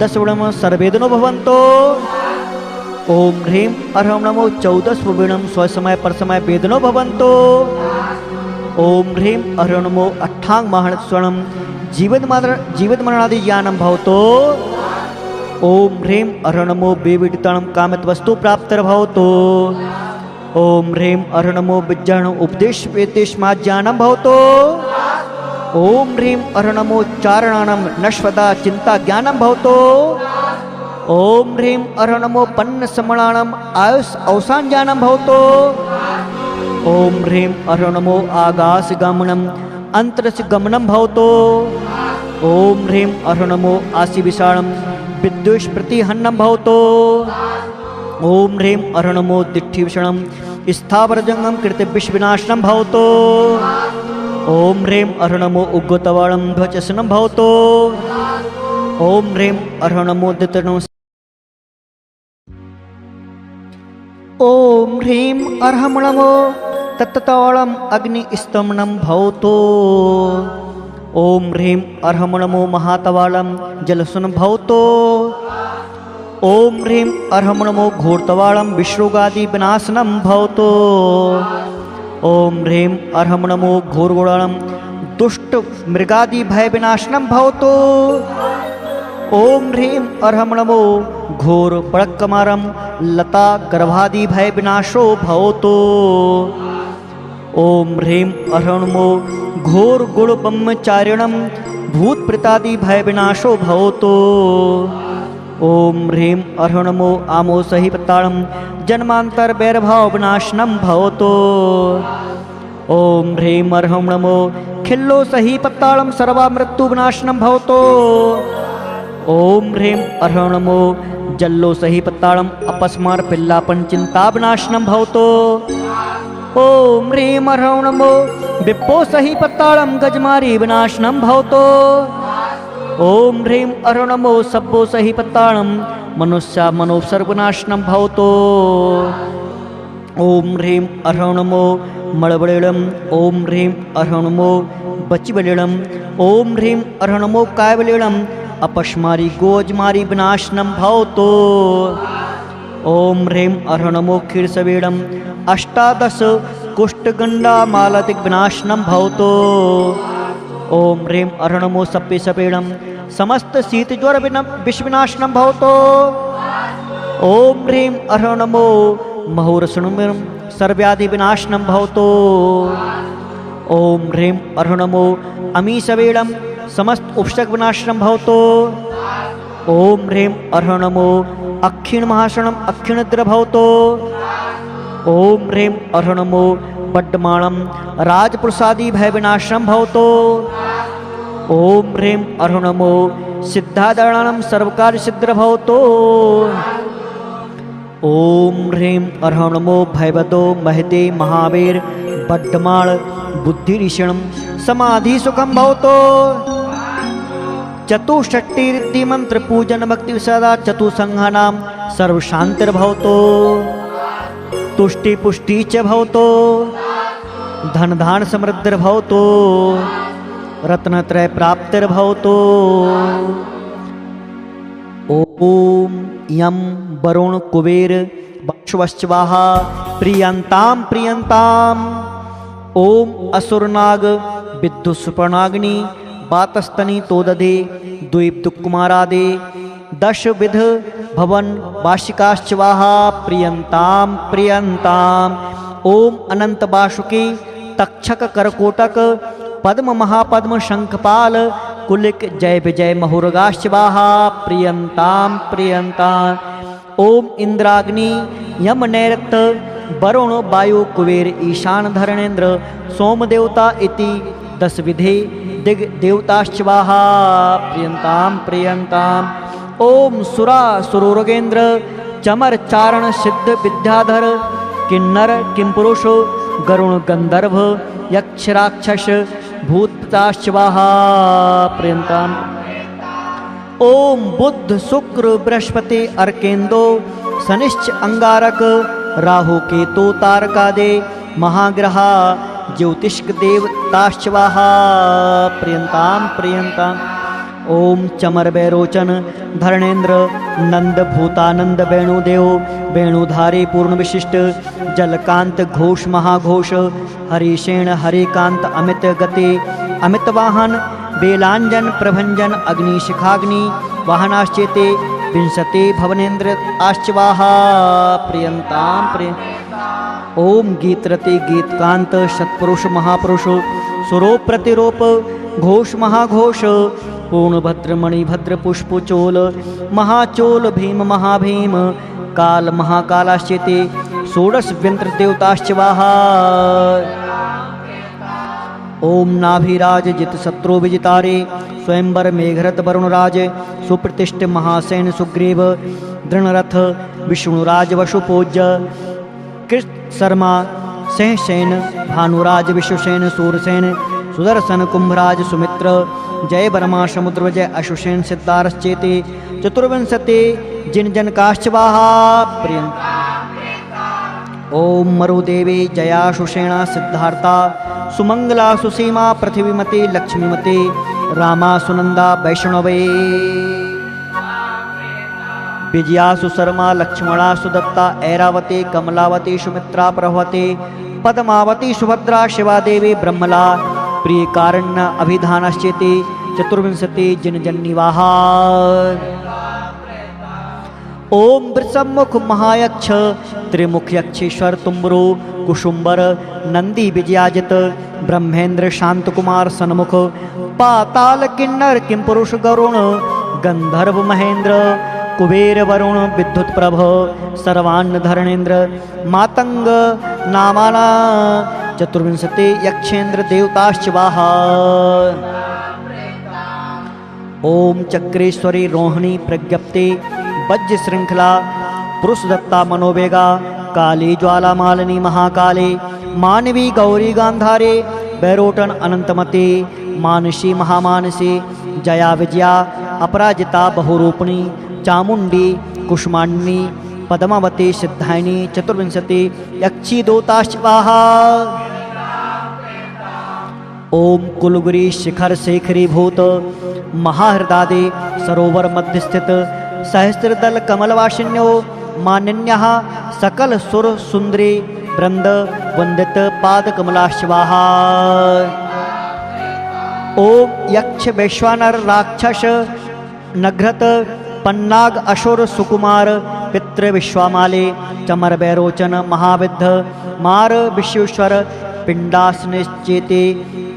दशवणं सर्वेदनो भवन्तो। ओम ह्रीं अर्हं नमो 14 स्वविणं स्वसमय परसमय वेदनो भवन्तो। ओम ह्रीं अर्हं नमो अट्ठांग महास्वर्णं जीवित मरणादि ज्ञानं भवतो। ओम ह्रीं अर्हं नमो विविदितं कामित वस्तु प्राप्तिर्भवतो। ओम ह्रीं अर्हं नमो विज्ञानं उपदेश वेदेशमात् ज्ञानं भवतो। ओम ह्रीं अर्हं नमो चारणानं नश्वदा चिंता ज्ञानं भवतो। ओम ह्रीं अर्हं नमो पन्न समणानम आयुष अवसान ज्ञानं भवतो। ओम ह्रीं अर्हं नमो आगास गमनम अंतरस गमनं भवतो। ओम ह्रीं अर्हं नमो आसि विशालं विद्वेष प्रतिहन्नं भवतो। ओम ह्रीं अर्हं नमो दिट्ठि विषणं स्थावरजंगम कृतिविष विनाशनं भवतो। ओम ह्रीं अर्हं नमो उग्गतवालं ध्वजसनं भवतो। ओम ह्रीं अर्हं नमो दितनो। ओम ह्रीं अर्हं नमो तत्ततावळं अग्निस्तमनं भवतो। ओम ह्रीं अर्हं नमो महातवालं जलसुन भवतो। ओम ह्रीं अर्हं नमो घोरतवालं विश्रोगादि विनाशनं भवतो। ओम ह्रीं अर्हं नमो घोरगोड़ालं दुष्ट मृगादि भय विनाशनं भवतो। ओम ह्रीं अर्हं नमो घोर पड़क्कमारं लता गर्भादि भय विनाशो भवतो। ओम ह्रीं अर्हं नमो घोर गुण ब्रह्मचारिणं भूत प्रेतादि भय विनाशो भवतो। ओम ह्रीं अर्हं नमो आमो सही पत्ताळं जन्मांतर वैरभाव विनाशनं भवतो। ओम ह्रीं अर्हं नमो खिल्लो सही पत्ताळं सर्वा मृत्यु विनाशनं भवतो। ओम ह्रीं अर्हं नमो जल्लो सही पत्ताळं अपस्मार पिल्लापन चिंता विनाशनं भवतो। ओम ह्रीं अर्हं नमो विप्पो सही पत्ताळं गजमारी विनाशनं भवतो। ओम ह्रीं अर्हं नमो सब्बो सही पत्ताळं मनुष्या मनोसर्वनाशनं भवतो। ओम ह्रीं अर्हं नमो मळबळेळं। ओम ह्रीं अर्हं नमो बचिबळेळं। ओम ह्रीं अर्हं नमो कायबळेळं अपस्मारी गोजमारी विनाशनं भवतो। ओम ह्रीं अर्हं नमो क्षीरसवेळं अष्टादश कुष्ठगंडा मालतिक विनाशनं भवतो। ओम ह्रीं अर्हं नमो सप्पेशपेळं समस्त शीतज्वर विश्वविनाशनं भवतो। ओम ह्रीं अर्हं नमो महोरसणुमिं सर्व्याधि विनाशनं भवतो। ओम ह्रीं अर्हं नमो अमीशवेळं समस्त उपशक विनाशनं भवतो। ओम ह्रीं अर्हं नमो अक्षिण महाशणं अक्षिणद्र भवतो। ओम ह्रीं अर्हं नमो बड्डमाणं राजपुरुषादि भय विनाशनं भवतो। ओम ह्रीं अर्हं नमो सिद्धादरणं सर्वकार्य सिद्ध भवतो। ओम ह्रीं अर्हं नमो भयवदो महते महावीर बड्डमाळ बुद्धिरिषणं समाधि सुखं भवतो। चतुष्षष्टि मंत्र पूजन भक्ति सदा चतुसंहानां सर्वशांतिर्भवतो। तुष्टि पुष्टि च भवतो। धन धान समृद्धिर्भवतो। रत्नत्रय प्राप्तिर्भवतो। ओम यम वरुण कुबेर वश्वश्चवाहा प्रियंतां प्रियंताम। ओम असुरनाग विद्युत्सुपर्णाग्नि वातस्तनी तोदधे द्वीपदुकुमारादे दश विध भवन वार्षिकाश्चवाहा प्रियंताम प्रियंताम। ओम अनंत वासुकी तक्षक करकोटक पद्म महापद्म शंखपाल कुलिक जय विजय महुरगाश्चवाहा प्रियंताम प्रियंताम। ओम इंद्राग्नि यम नैरक्त वरुण वायु कुबेर ईशान धरणेन्द्र सोमदेवता इति दश विधे दिग देवताश्चवाहा प्रियंताम प्रियंताम। ओम सुरा सुरोरगेन्द्र चमर चारण सिद्ध विद्याधर किन्नर किंपुरुष गरुण गंधर्व यक्ष राक्षस भूताश्चवाहा प्रियंताम। ओम बुध शुक्र बृहस्पति अर्केंदो शनिश्च अंगारक राहु केतु तारकादे महाग्रहा ज्योतिष्क देवताश्चवाहा प्रियंताम प्रियंताम। ओम चमर वैरोचन धरणेन्द्र नंद भूतानंद वेणुदेव वेणुधारी पूर्ण विशिष्ट जलकांत घोष महाघोष हरिशेण हरिकांत अमित गति अमित वाहन बेलांजन प्रभंजन अग्निशिखाग्नि वाहनाश्चेते विंशति भवनेन्द्र आश्चवाहा प्रियंताम प्रिय। ओम गीतरति गीतकांत सत्पुरुष महापुरुष स्वरूप प्रतिरूप घोष महाघोष पूर्णभद्र मणिभद्र पुष्पचोल महाचोल भीम महाभीम काल महाकालाश्चेते षोडश व्यंत्र देवताश्चवाहा। ओम नाभिराज जित शत्रु विजितारे स्वयंवर मेघरथ वरुणराज सुप्रतिष्ठ महासेन सुग्रीव दृढ़रथ विष्णुराज वसुपूज्य कृष्ण शर्मा सहसेन भानुराज विश्वसेन सूरसेन सुदर्शन कुंभराज सुमित्र जय बर्मा समुद्र जय अशुसेन सिद्धारश्चेते चतुर्विंशते जिन जन काश्चवाहा प्रियंता। ओम मरुदेवी जया सुषेणा सिद्धार्था सुमंगला सुसीमा पृथ्वीमती लक्ष्मीमती रामा सुनंदा वैष्णवे विजया सुशर्मा लक्ष्मणा सुदत्ता ऐरावती कमलावती सुमित्रा प्रभवती पद्मावती सुभद्रा शिवा देवी ब्रह्मला प्रियकारण्य अभिधानश्चेति चतुर्विंशति जिनजन्निवाहा ओम वृषमुख महायक्ष त्रिमुख यक्षेश्वर तुम्बरो कुशुंबर नंदी विजयाजित ब्रह्मेंद्र शांत कुमार सन्मुख पाताल किन्नर किंपुरुष गरुण गंधर्व महेंद्र कुबेर वरुण विद्युत प्रभ सर्वान्न धरणेन्द्र मातंग नामाना चतुर्विंशति यक्षेन्द्र देवताश्च वाहा ओम चक्रेश्वरी रोहिणी प्रज्ञप्ति वज्र श्रृंखला पुरुष दत्ता मनोवेगा काली ज्वाला मालिनी महाकाले मानवी गौरी गांधारे बैरोटन अनंतमती मानसी महामानसी जया विजया अपराजिता बहुरूपिणी चामुंडी कुष्मांडी पद्मावती सिद्धायिनी चतुर्विंशति यक्षी दोताश्वाहा ओम कुलगुरी शिखर शेखरी भूत महाहृदादे सरोवर मध्य स्थित सहस्रदल कमलवासिन्यो मानिन्यः सकल सुर सुंदरी वृंद वंदित पाद कमलाश्वाहा ओम यक्ष वैश्वानर राक्षस नघ्रत पन्नाग असुर सुकुमार पितृ विश्वामाले चमर बैरोचन महाविद्ध मार विश्वेश्वर पिंडास निश्चेते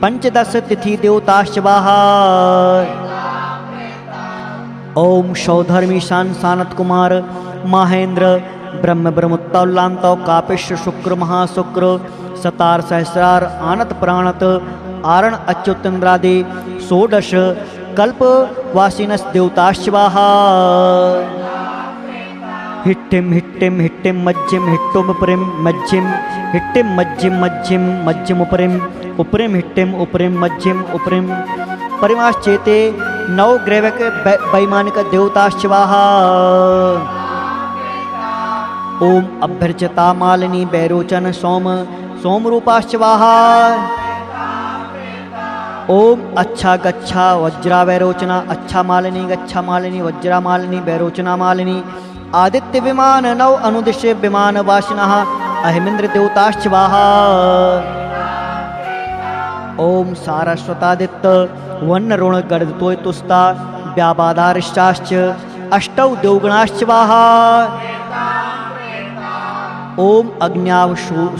पंचदश तिथि देवताश्वाहा ओम सौधर्मी शान सानत कुमार महेंद्र ब्रह्म ब्रह्मोत्तौलांत कापेश्वर शुक्र महाशुक्र सतार सहस्रार आनत प्राणत आरण अच्युतेन्द्रादि षोडश कल्प वासिनस देवताश्वाहा हिट्टिम हिट्टिम हिट्टिम मज्जिम हिट्टुम उपरिम मज्जिम हिट्टिम मज्जिम मज्जिम मज्जिम उपरिम हिट्टिम उपरिम मज्जिम उपरिम परिमाश्चेते नौ ग्रैवक वैमानिक देवताश्वाहा ओम अभ्यर्चता मालिनी बैरोचन सोम सोमरूपाश्वाहा ओम अच्छा गच्छा वज्रा वैरोचना अच्छा मालिनी गच्छा मालिनी वज्रा मालिनी बैरोचना मालिनी आदित्य विमान नौ अनुदिश्य विमान वासिनः अहिमिंद्र देवताश्वाहा ओम सारस्वतादित्य वन्न ऋण गर्दतोय तुस्ता व्याबाधारिश्चाश्च अष्टौ देवगणाश्वाहा ओम अग्न्याव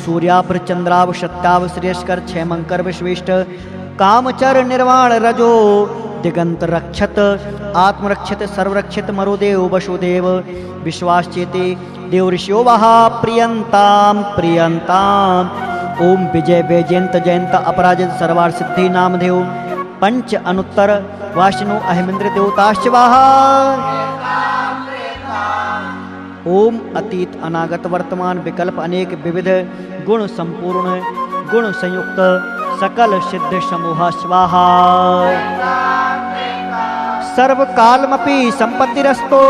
सूर्याभ चंद्राव सत्याव श्रेयस्कर क्षेमंकर विश्वेष्ट कामचर निर्वाण रजो दिगंत रक्षत आत्मरक्षित सर्वरक्षित मरुदेव वसुदेव विश्वाश्चेते देव ऋषियो वहा प्रियंताम प्रियंताम ओम विजय वैजयंत जयंत अपराजित सर्वार सिद्धि नामदेव पंच अनुत्तर वाशिनो अहिमिंद्र देवताश्वाहा ओम अतीत अनागत वर्तमान विकल्प अनेक विविध गुण संपूर्ण गुण संयुक्त सकल सिद्ध समूह स्वाहा सर्वकालमपि संपत्तिरस्तो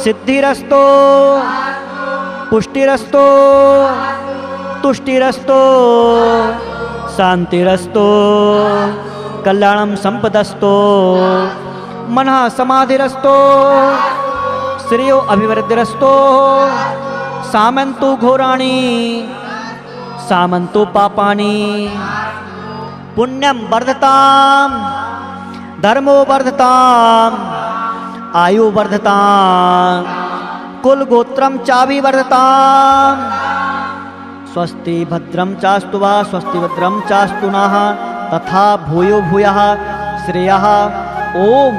सिद्धिरस्तो पुष्टिरस्तो तुष्टिरस्तो शांतिरस्तो कल्याणम संपदस्तो मनः समाधिरस्तो श्रेयो अभिवृद्धिरस्तो सामंतो घोराणि सामंतो पापानि पुण्यम वर्धताम धर्मो वर्धताम आयु वर्धताम कुल गोत्रम चाभिवर्धताम स्वस्ति भद्रम चास्तु वा स्वस्ति भद्रम चास्तु नः तथा भूयो भूयः श्रेयः ओम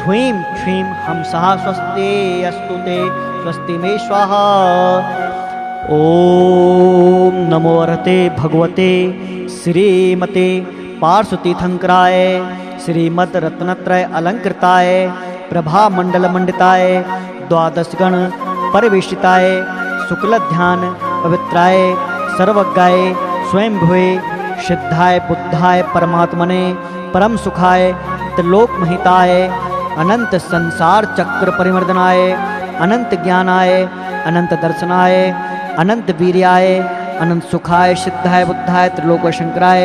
ह्रीं श्रीं हंसः स्वस्ति अस्तु ते स्वस्ति मे स्वाहा ओम नमो अर्हते भगवते श्रीमते पार्श्वतीर्थंकराय श्रीमद् रत्नत्रय अलंकृताय प्रभा मंडल मंडिताय द्वादश गण परिवेशिताय शुक्ल ध्यान पवित्राय सर्वज्ञाय स्वयं भुवे सिद्धाय बुद्धाय परमात्मने परम सुखाय त्रिलोक महिताय अनंत संसार चक्र परिवर्धनाय अनंत ज्ञानाय अनंत दर्शनाय अनंत वीर्याय अनंत सुखाय सिद्धाय बुद्धाय त्रिलोक शंकराय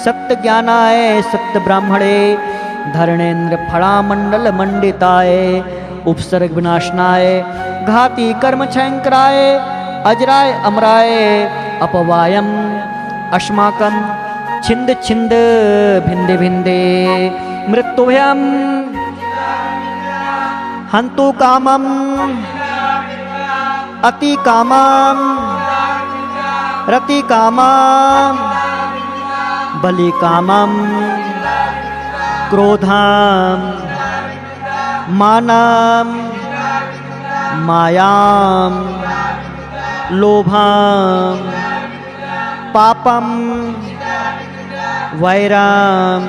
सत्य ज्ञानाय सत्य ब्राह्मणे धरणेन्द्र फणामंडल मंडिताय उपसर्ग विनाशनाय घाती कर्म क्षयंकराय अजराय अमराय अपवायम अस्माकं छिंद छिंद भिंदे भिंदे मृत्युभयम् हंतु कामम् अति कामम् रति कामम् बलि कामम् क्रोधम् मानम् मायाम् लोभम् पापम् वैरम्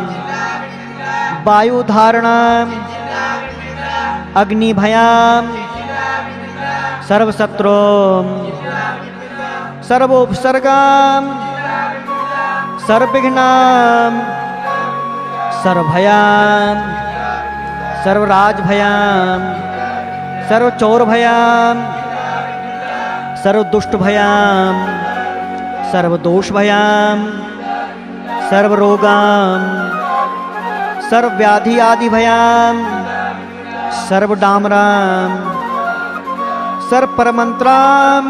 वायुधारणम् अग्निभयम् सर्वशत्रुम् सर्वोपसर्गम् सर्वविघ्नम् सर्वभयम् सर्वराजभयम् सर्वचोरभयम् सर्वदुष्टभयम् सर्वदोषभयम् सर्वरोगम् सर्वव्याधि आदिभयम् सर्वडामरम् सर्वपरमन्त्रम्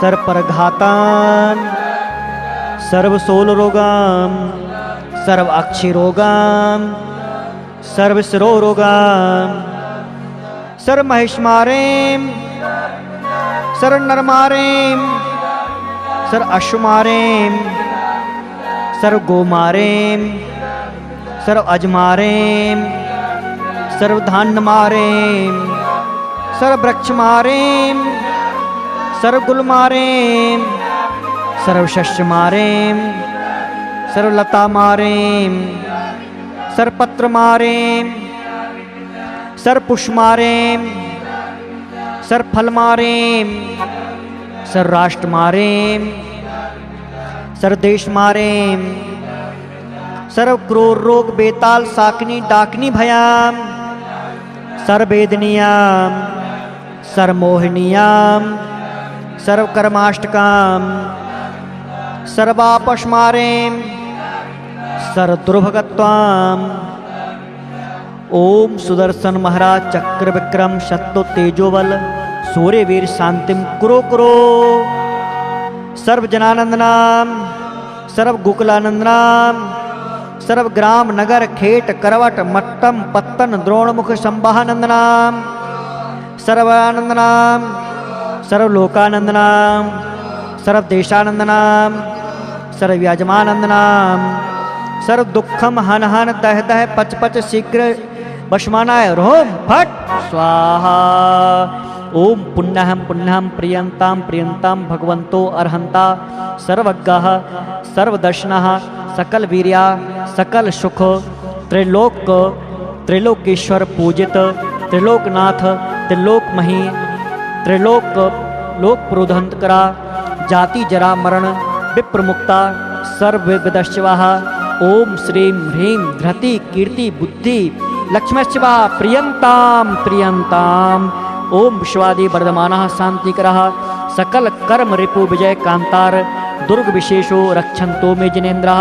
सर्वपरघातम् सर्वशूलरोगम् सर्वाक्षिरोगम् सर्वशिरोरोगम् सर्वमहिषमारेम् सर्वनरमारेम् सर्वअश्वमारेम् सर्वगोमारेम् सर्वअजमारेम् सर्वधान्यमारेम् सर्ववृक्षमारेम् सर्वगुलमारेम् सर्वशस्यमारेम् सर्वलतामारेम् सर्वपत्रमारेम् सर्वपुष्पमारेम् सर्वफलमारेम् सर्वराष्ट्रमारेम् सर्वदेशमारेम् सर्वक्रूर रोग बेताल साकनी डाकनी भयाम सर्ववेदनीयाम सर्वमोहनीयाम सर्वकर्माष्टकाम सर्वापस्मारेम सर्वदुर्भगत्वाम। ओम सुदर्शन महाराज चक्र विक्रम शत्रु तेजोबल सूर्यवीर शांतिम कुरो कुरो सर्वजनानंदनाम सर्वगोकुलानंदनाम सर्वग्राम नगर खेट करवट मट्टम पत्तन द्रोणमुख संवाहनंदनाम सर्वानंदनाम सर्वलोकानंदनाम सर्वदेशानंदनाम सर्वव्याजमानंदनाम सर्वदुःखम हन हन दह दह पच पच शीघ्र वशमानाय रोम फट स्वाहा। ओम पुण्यहम पुण्यहम प्रियंताम प्रियंताम भगवंतो अर्हंता सर्वज्ञः सर्वदर्शनः सकल वीर्या सकल सुख त्रिलोक त्रिलोकेश्वर पूजित त्रिलोकनाथ त्रिलोकमही त्रिलोक लोक प्रोधंतकरा जाति जरा मरण विप्रमुक्ता सर्वविदश्चवाः। ओम श्रीं ह्रीं धृति कीर्ति बुद्धि लक्ष्मश्चवा प्रियंताम प्रियंताम। ओम विश्वादि वर्धमानः शांतिकरः सकल कर्म रिपु विजय कांतार दुर्ग विशेषो रक्षन्तो मे जिनेन्द्रः।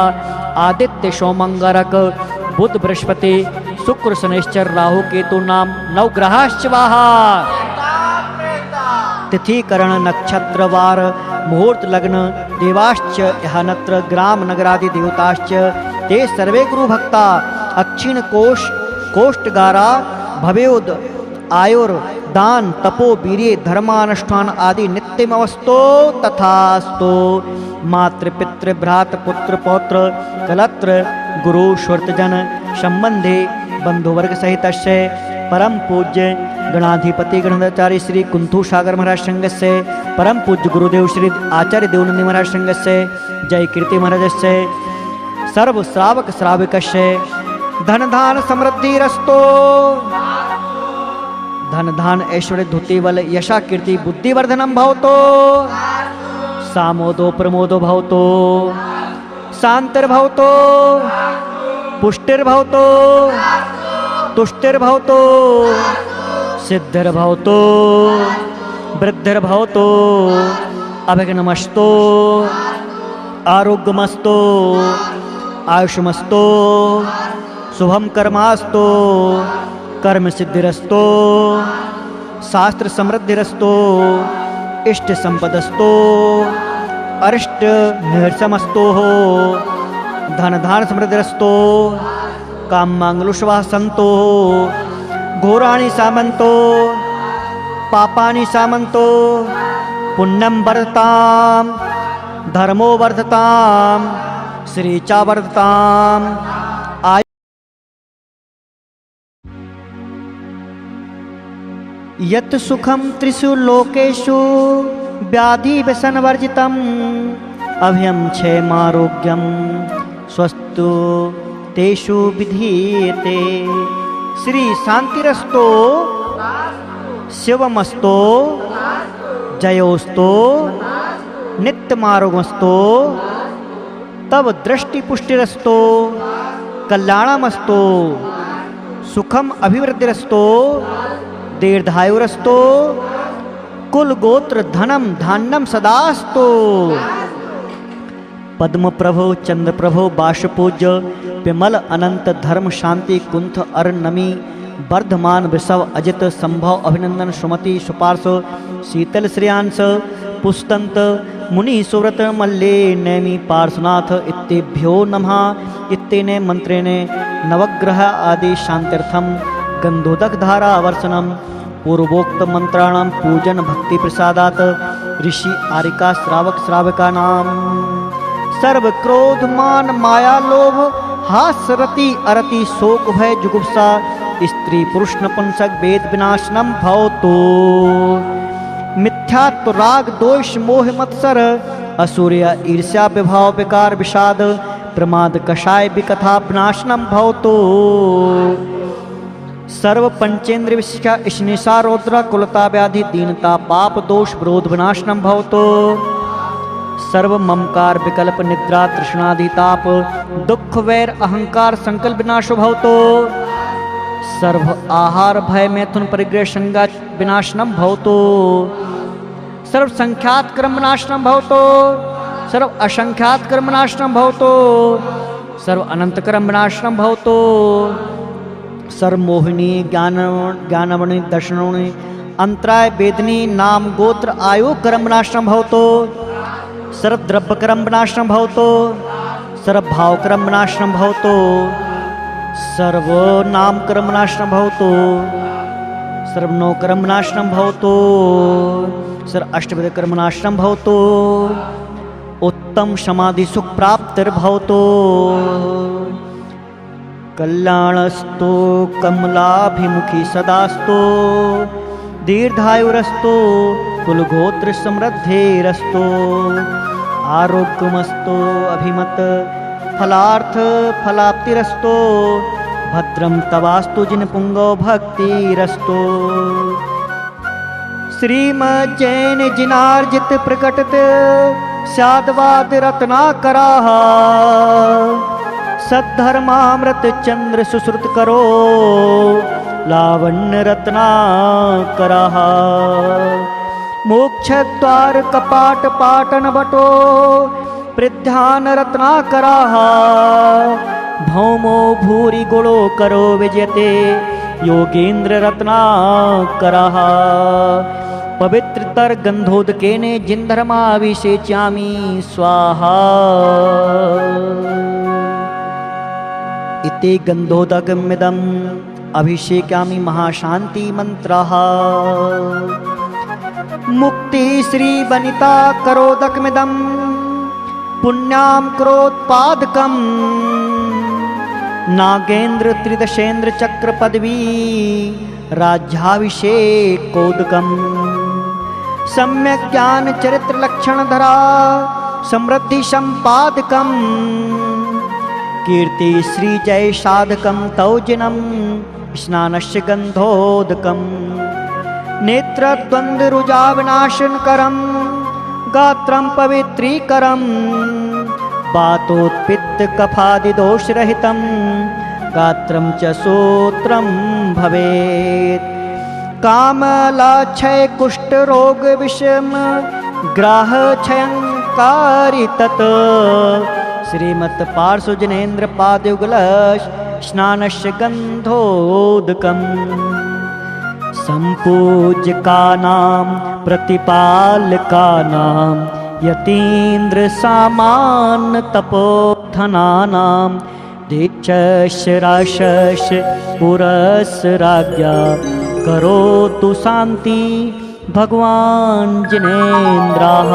आदित्य सोमंगरक बुध बृहस्पति शुक्र शनिश्चर राहु केतु नाम नवग्रहाश्चवाः। तिथि करण नक्षत्र वार मुहूर्त लग्न देवाश्च यहानत्र ग्राम नगरादि देवताश्च ते सर्वे गुरु भक्ता अक्षिण कोश कोष्ठगारा भवेद आयुर दान तपो वीर्य धर्मानुष्ठान आदि नित्यमवस्तो तथास्तो। मातृपितृ भ्रात पुत्र पौत्र कलत्र गुरु श्रुतजन संबंधे बंधुवर्ग सहित परम पूज्य गणाधिपति गणाचार्य श्री कुंथु सागर महाराज संघस्य परम पूज्य गुरुदेव श्री आचार्य देवनंदी महाराज संघस्य जय कीर्ति महाराजस्य सर्व श्रावक श्राविकस्य धन धान समृद्धि रस्तो धन धान ऐश्वर्य धुति बल यशा कीर्ति बुद्धिवर्धनम भवतो सामोदो प्रमोदो भवतो शांतिर्भवतो पुष्टिर्भवतो तुष्टिर्भवतो सिद्धिर्भवतो वृद्धिर्भवतो अभिघ्नमस्तो आरोग्यमस्तो आयुष्मस्तो शुभम कर्मास्तो कर्म सिद्धिरस्तो शास्त्र समृद्धिरस्तो इष्ट संपदस्तो अरिष्ट निहर्षमस्तो धन धान समृद्धिरस्तो काम मांगलुष्वाः संतो घोराणि सामंतो पापानि सामंतो पुण्यं वर्धताम धर्मो वर्धताम श्रीचा वर्धताम यत् सुखम त्रिषु लोकेषु व्याधि व्यसनवर्जितम् अभयं क्षेमारोग्यं स्वस्तु तेषु विधीयते। श्री शांतिरस्तो शिवमस्तो जयोस्तो नित्यमारोगमस्तो तब दृष्टिपुष्टिरस्तो कल्याणमस्तो सुखम अभिवृद्धिरस्तो दीर्घायुरस्तो कुल गोत्र धनम धान्यम सदास्तो। पद्म प्रभो चंद्र प्रभो बाष्पूज्य विमल अनंत धर्म शांति कुंथ अर्णमी वर्धमान वृषभ अजित संभव अभिनंदन सुमति सुपार्श शीतल श्रेयांश पुस्तंत मुनि सुव्रत मल्ले नैमी पार्श्वनाथ इत्येभ्यो नमः। इत्येने मंत्रेणे नवग्रह आदि शांत्यर्थम गंधोदक धारा वर्षणम पूर्वोक्त मंत्राणाम पूजन भक्ति प्रसादात ऋषि आरिका श्रावक श्रावका नाम सर्व क्रोध मान माया लोभ हास्य रति अरति शोक भय जुगुप्सा स्त्री पुरुष नपुंसक वेद विनाशनम भवतो। मिथ्यात्व राग दोष मोह मत्सर असूर्य ईर्ष्या विभाव विकार विषाद प्रमाद कषाय विकथा विनाशनम भवतो। सर्व पंचेंद्र विशिष्टा स्निशा रौद्र कुलता व्याधि दीनता पाप दोष विरोध विनाशनम भवतो। सर्व ममकार विकल्प निद्रा तृष्णादिताप दुख वैर अहंकार संकल्प विनाशो भवतो। सर्व आहार भय मैथुन परिग्रह संगा विनाशनम भवतो। सर्व संख्यात कर्म विनाशनम भवतो। सर्व असंख्यात कर्म विनाशनम भवतो। सर्व अनंत कर्म विनाशनम भवतो। सर्व मोहिनी ज्ञानवणी दर्शनवणी अंतराय वेदनी नाम गोत्र आयु कर्म विनाशनम भवतो। सर्व द्रव्य कर्म विनाशनम भवतो। सर्व भाव कर्म विनाशनम भवतो। सर्व नाम कर्म विनाशनम भवतो। सर्व नो कर्म विनाशनम भवतो। सर्व अष्टविध कर्म विनाशनम भवतो। उत्तम समाधि सुख प्राप्तिर्भवतो। कल्याणस्तो कमलाभिमुखी सदास्तो दीर्घायुरस्तो कुलगोत्र समृद्धिरस्तो आरोग्यमस्तो अभिमत फलार्थ फलाप्तिरस्तो भद्रम तवास्तु जिन पुंगो भक्तिरस्तो। श्रीमज्जैन जिनार्जित प्रकटत स्याद्वाद रत्नाकराः सद्धर्मामृत चंद्र सुश्रुत करो लावण्य रत्नाकराः। मोक्ष द्वार कपाट पाटन बटो प्रध्यान रत्नाकराः भौमो भूरि गुणो करो विजयते योगेन्द्र रत्नाकराः। पवित्रतर गंधोदकेने जिन्धर्माभिषेच्यामि स्वाहा। इति गंधोदकमिदम् अभिषेकामि महाशांति मंत्रः। मुक्ति श्री वनिता करोदकमिदम् पुण्याम क्रोत्पादकम् नागेन्द्र त्रिदशेन्द्र चक्र पदवी राज्याभिषेकोदकम् सम्यक ज्ञान चरित्र लक्षण धरा समृद्धि संपादकम् कीर्ति श्री जय साधकम तौजिनम स्नानस्य गंधोदकम नेत्रद्वंद रुजा विनाशन करम गात्रम पवित्रीकरम वातोत्पित्त कफादि दोष रहितम गात्रम च सूत्रम भवेत् कामलाक्षय कुष्ठरोग विषम ग्राह क्षयंकारी तत् श्रीमत् पार्श्वजनेन्द्र पादयुगल स्नानस्य गन्धोदकम् सम्पूज्यकानां प्रतिपालकानां यतीन्द्र सामान्य तपोधनानां दीक्षस्य राशस्य पुरस्य राज्ञा करोतु शान्ति भगवान् जिनेन्द्रः।